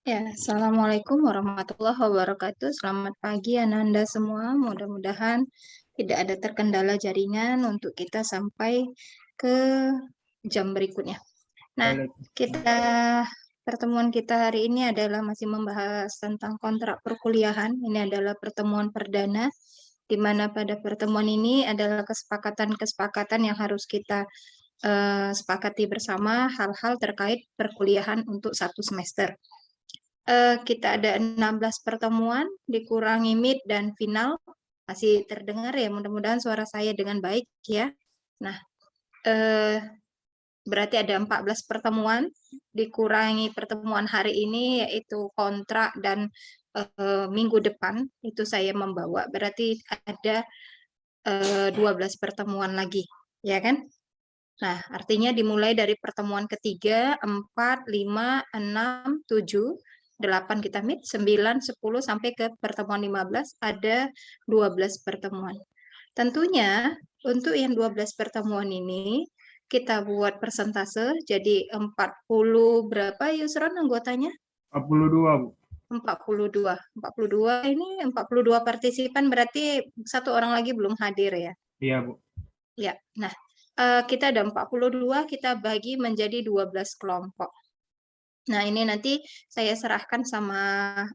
Ya, Assalamualaikum warahmatullahi wabarakatuh. Selamat pagi Ananda semua. Mudah-mudahan tidak ada terkendala jaringan untuk kita sampai ke jam berikutnya. Nah, Waalaikumsalam. kita pertemuan kita hari ini adalah masih membahas tentang kontrak perkuliahan. Ini adalah pertemuan perdana, di mana pada pertemuan ini adalah kesepakatan-kesepakatan yang harus kita sepakati bersama hal-hal terkait perkuliahan untuk satu semester. Kita ada 16 pertemuan, dikurangi mid dan final. Masih terdengar ya, mudah-mudahan suara saya dengan baik ya. Nah, berarti ada 14 pertemuan, dikurangi pertemuan hari ini yaitu kontrak dan minggu depan itu saya membawa, berarti ada 12 pertemuan lagi, ya kan? Nah, artinya dimulai dari pertemuan ketiga, 4, 5, 6, 7, 8 kita meet, 9, 10, sampai ke pertemuan 15, ada 12 pertemuan. Tentunya, untuk yang 12 pertemuan ini, kita buat persentase, jadi 40 berapa Yusron anggotanya? 42, Bu. 42. 42 ini 42 partisipan, berarti satu orang lagi belum hadir ya? Iya, Bu. Ya, nah kita ada 42, kita bagi menjadi 12 kelompok. Nah, ini nanti saya serahkan sama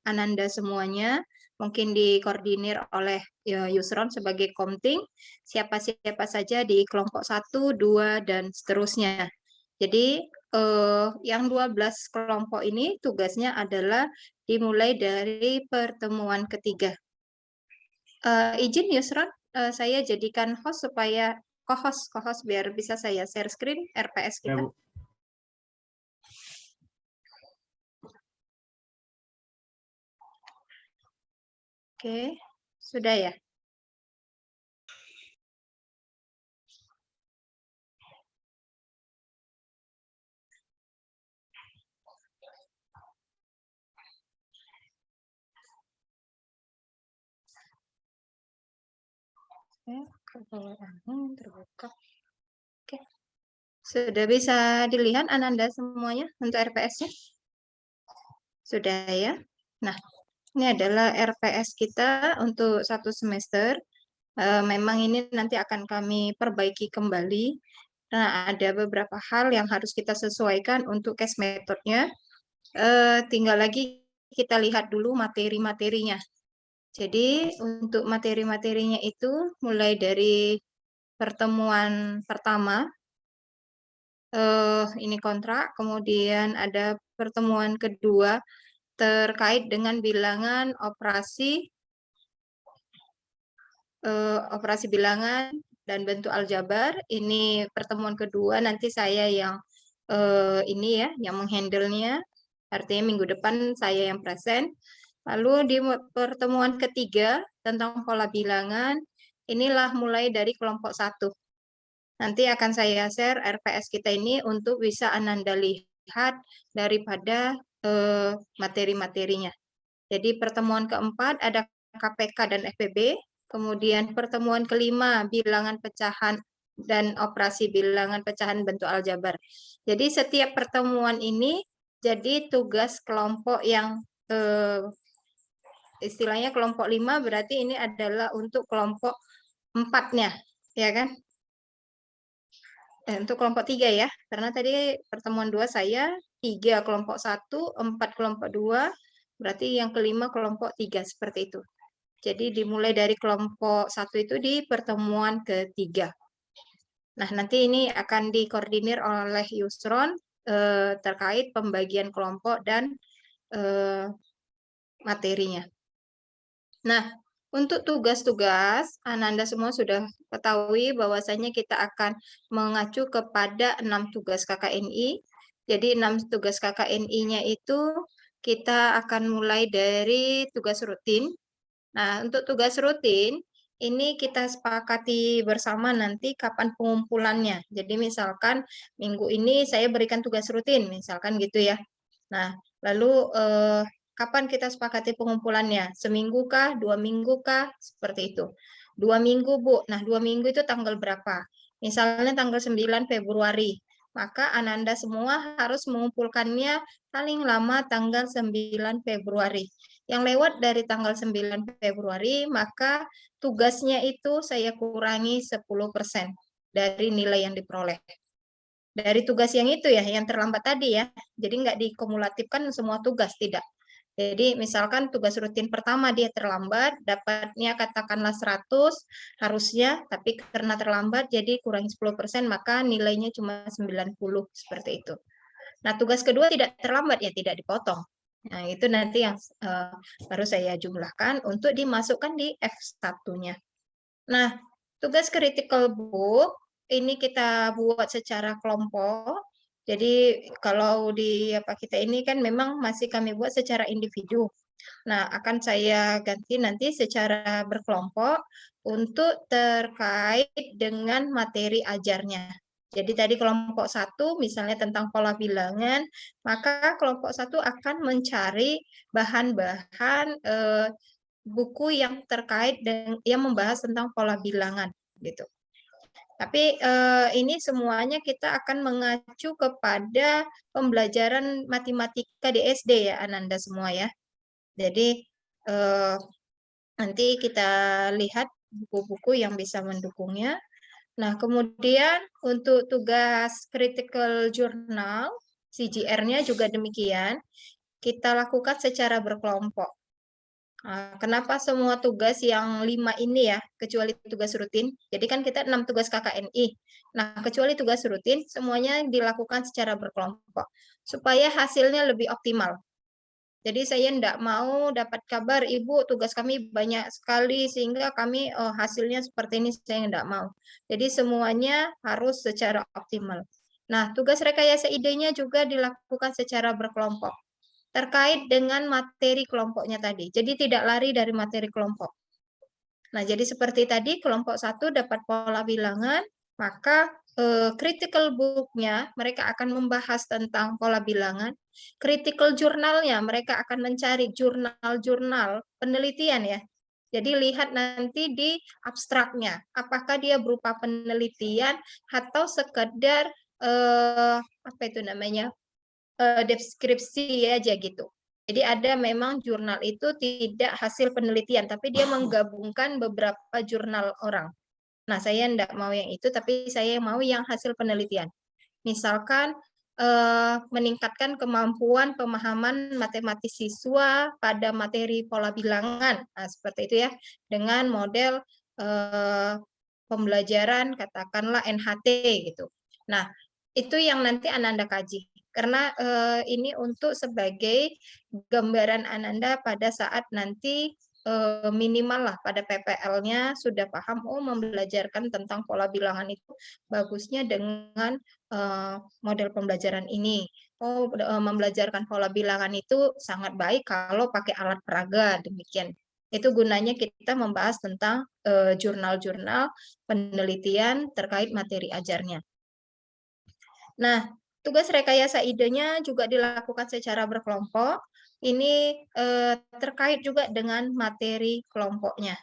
Ananda semuanya, mungkin dikoordinir oleh Yusron sebagai komting, siapa-siapa saja di kelompok 1, 2, dan seterusnya. Jadi, yang 12 kelompok ini tugasnya adalah dimulai dari pertemuan ketiga. Izin Yusron, saya jadikan host supaya co-host biar bisa saya share screen RPS Ya, kita. Bu. Oke, sudah ya. Terbuka. Oke, sudah bisa dilihat Ananda semuanya untuk RPS-nya? Sudah ya. Nah, ini adalah RPS kita untuk satu semester. Memang ini nanti akan kami perbaiki kembali. Nah, ada beberapa hal yang harus kita sesuaikan untuk case methodnya. Tinggal lagi kita lihat dulu materi-materinya. Jadi untuk materi-materinya itu mulai dari pertemuan pertama, ini kontrak, kemudian ada pertemuan kedua terkait dengan bilangan operasi bilangan dan bentuk aljabar. Ini pertemuan kedua, nanti saya yang ini ya, yang menghandle-nya. Artinya minggu depan saya yang present. Lalu di pertemuan ketiga tentang pola bilangan, inilah mulai dari kelompok 1. Nanti akan saya share RPS kita ini untuk bisa Ananda lihat daripada materi-materinya. Jadi pertemuan keempat ada KPK dan FPB, kemudian pertemuan kelima bilangan pecahan dan operasi bilangan pecahan bentuk aljabar. Jadi setiap pertemuan ini jadi tugas kelompok yang istilahnya kelompok 5, berarti ini adalah untuk kelompok 4-nya, ya kan? Untuk kelompok 3 ya, karena tadi pertemuan 2 saya, 3 kelompok 1, 4 kelompok 2, berarti yang kelima kelompok 3, seperti itu. Jadi dimulai dari kelompok 1 itu di pertemuan ketiga. Nah, nanti ini akan dikoordinir oleh Yusron terkait pembagian kelompok dan materinya. Nah, untuk tugas-tugas, Ananda semua sudah ketahui bahwasanya kita akan mengacu kepada 6 tugas KKNI. Jadi 6 tugas KKNI-nya itu kita akan mulai dari tugas rutin. Nah, untuk tugas rutin, ini kita sepakati bersama nanti kapan pengumpulannya. Jadi misalkan minggu ini saya berikan tugas rutin, misalkan gitu ya. Nah, lalu kapan kita sepakati pengumpulannya? Seminggu kah? 2 minggu kah? Seperti itu. 2 minggu, Bu. Nah, 2 minggu itu tanggal berapa? Misalnya tanggal 9 Februari. maka Ananda semua harus mengumpulkannya paling lama tanggal 9 Februari. Yang lewat dari tanggal 9 Februari, maka tugasnya itu saya kurangi 10% dari nilai yang diperoleh. Dari tugas yang itu ya, yang terlambat tadi ya. Jadi nggak dikumulatifkan semua tugas, tidak. Jadi misalkan tugas rutin pertama dia terlambat, dapatnya katakanlah 100 harusnya, tapi karena terlambat jadi kurang 10%, maka nilainya cuma 90, seperti itu. Nah, tugas kedua tidak terlambat ya, tidak dipotong. Nah, itu nanti yang baru saya jumlahkan untuk dimasukkan di F1-nya. Nah, tugas critical book ini kita buat secara kelompok. Jadi kalau di kita ini kan memang masih kami buat secara individu. Nah, akan saya ganti nanti secara berkelompok untuk terkait dengan materi ajarnya. Jadi tadi kelompok 1 misalnya tentang pola bilangan, maka kelompok 1 akan mencari bahan-bahan buku yang terkait dengan yang membahas tentang pola bilangan gitu. Tapi ini semuanya kita akan mengacu kepada pembelajaran matematika di SD ya Ananda semua ya. Jadi nanti kita lihat buku-buku yang bisa mendukungnya. Nah, kemudian untuk tugas critical journal, CJR-nya juga demikian, kita lakukan secara berkelompok. Kenapa semua tugas yang 5 ini ya, kecuali tugas rutin? Jadi kan kita 6 tugas KKNI. Nah, kecuali tugas rutin, semuanya dilakukan secara berkelompok. Supaya hasilnya lebih optimal. Jadi saya tidak mau dapat kabar, Ibu tugas kami banyak sekali sehingga kami hasilnya seperti ini, saya tidak mau. Jadi semuanya harus secara optimal. Nah, tugas rekayasa idenya juga dilakukan secara berkelompok terkait dengan materi kelompoknya tadi. Jadi tidak lari dari materi kelompok. Nah, jadi seperti tadi kelompok 1 dapat pola bilangan, maka critical book-nya mereka akan membahas tentang pola bilangan. Critical journal-nya mereka akan mencari jurnal-jurnal penelitian ya. Jadi lihat nanti di abstraknya, apakah dia berupa penelitian atau sekedar apa itu namanya? Deskripsi aja gitu. Jadi ada memang jurnal itu tidak hasil penelitian, tapi dia menggabungkan beberapa jurnal orang. Nah, saya enggak mau yang itu, tapi saya mau yang hasil penelitian. Misalkan meningkatkan kemampuan pemahaman matematis siswa pada materi pola bilangan, nah, seperti itu ya, dengan model pembelajaran katakanlah NHT gitu. Nah, itu yang nanti Ananda kaji. Karena ini untuk sebagai gambaran Ananda pada saat nanti minimal lah pada PPL-nya sudah paham, oh membelajarkan tentang pola bilangan itu bagusnya dengan model pembelajaran ini. Oh, membelajarkan pola bilangan itu sangat baik kalau pakai alat peraga, demikian. Itu gunanya kita membahas tentang jurnal-jurnal penelitian terkait materi ajarnya. Nah, tugas rekayasa idenya juga dilakukan secara berkelompok. Ini terkait juga dengan materi kelompoknya.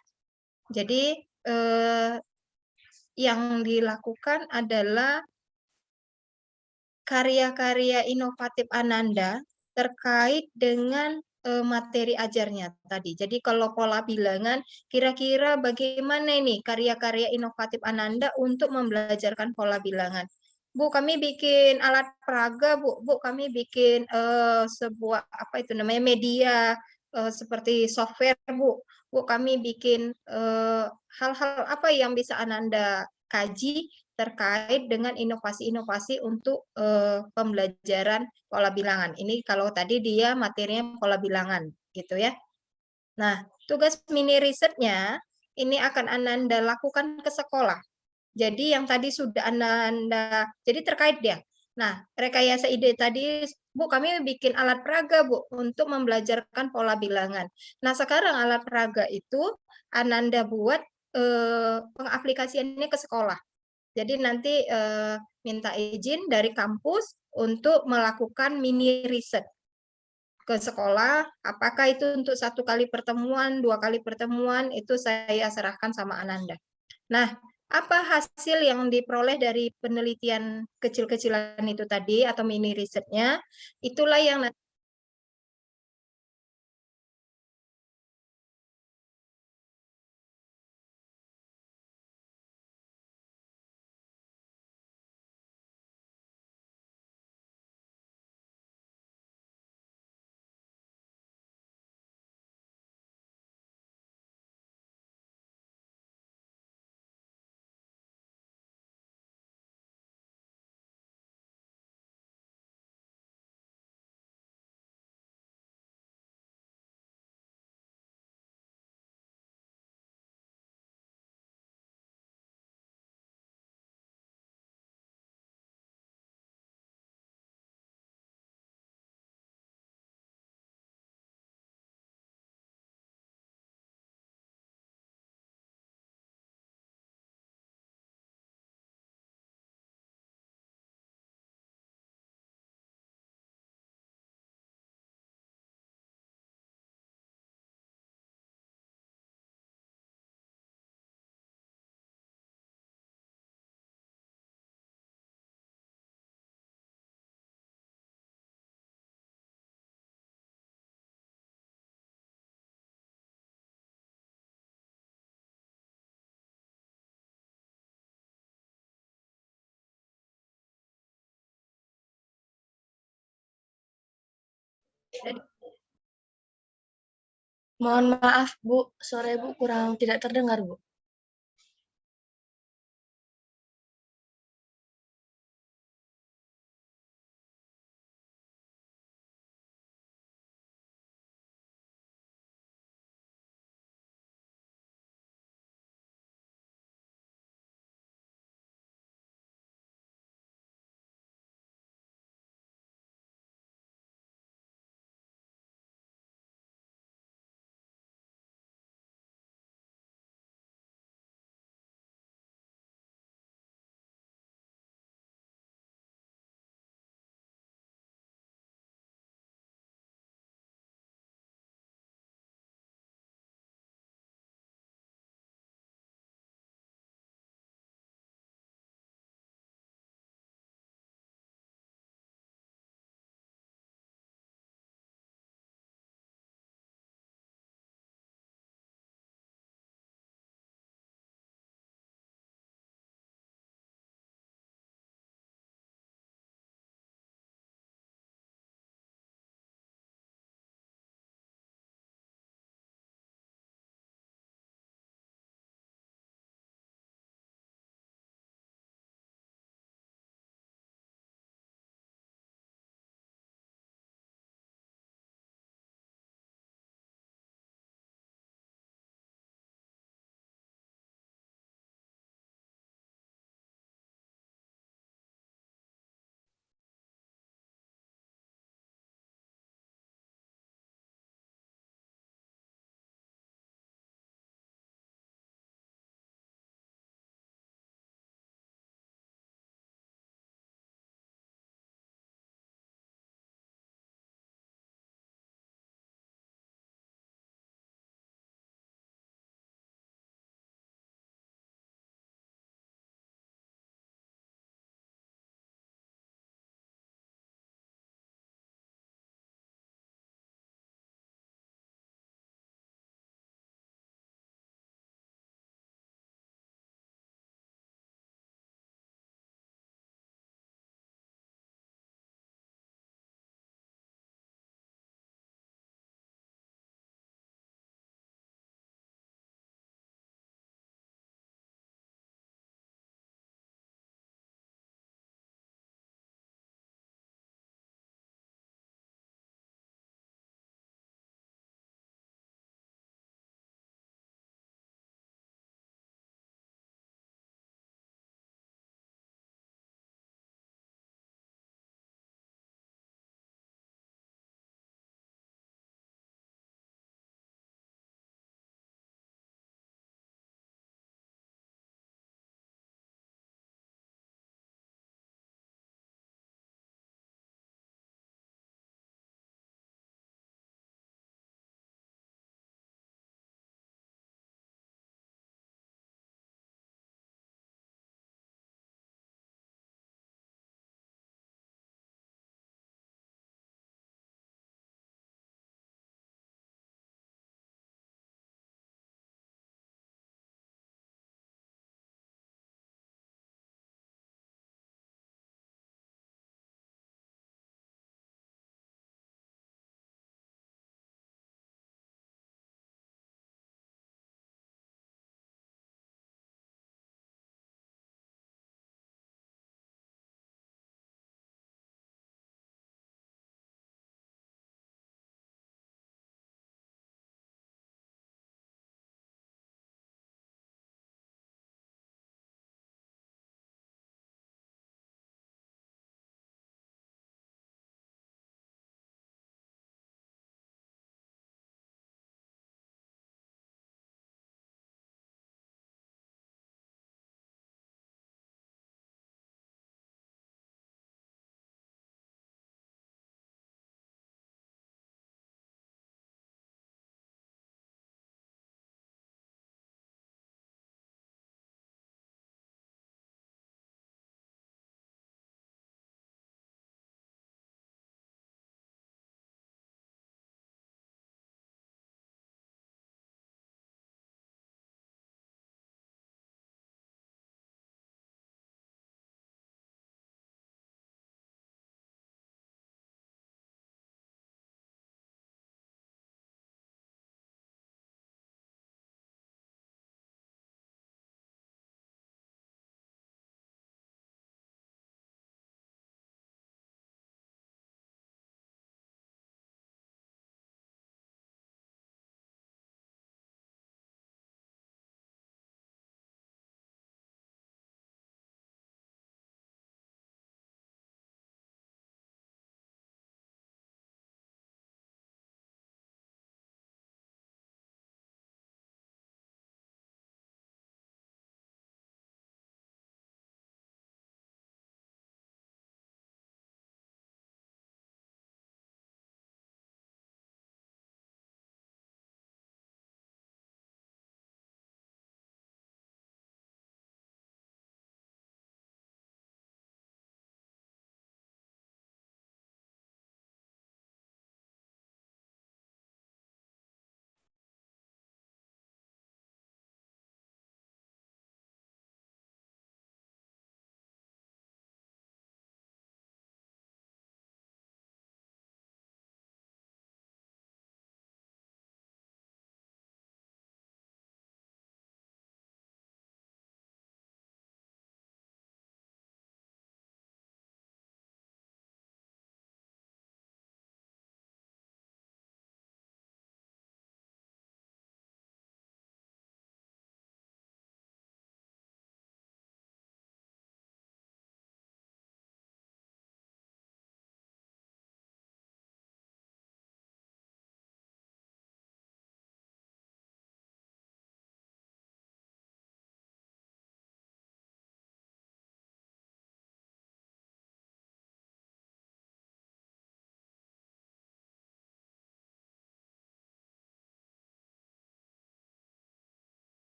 Jadi yang dilakukan adalah karya-karya inovatif Ananda terkait dengan materi ajarnya tadi. Jadi kalau pola bilangan, kira-kira bagaimana ini karya-karya inovatif Ananda untuk membelajarkan pola bilangan? Bu, kami bikin alat peraga, Bu. Bu, kami bikin sebuah apa itu namanya media seperti software, Bu. Bu, kami bikin hal-hal apa yang bisa Ananda kaji terkait dengan inovasi-inovasi untuk pembelajaran pola bilangan. Ini kalau tadi dia materinya pola bilangan, gitu ya. Nah, tugas mini risetnya ini akan Ananda lakukan ke sekolah. Jadi yang tadi sudah Ananda, jadi terkait dia. Nah, rekayasa ide tadi, Bu, kami bikin alat peraga, Bu, untuk membelajarkan pola bilangan. Nah, sekarang alat peraga itu Ananda buat pengaplikasiannya ke sekolah. Jadi nanti minta izin dari kampus untuk melakukan mini riset ke sekolah. Apakah itu untuk 1 kali pertemuan, 2 kali pertemuan, itu saya serahkan sama Ananda. Nah, apa hasil yang diperoleh dari penelitian kecil-kecilan itu tadi atau mini risetnya, itulah yang Mohon maaf, Bu, suara Ibu kurang tidak terdengar, Bu.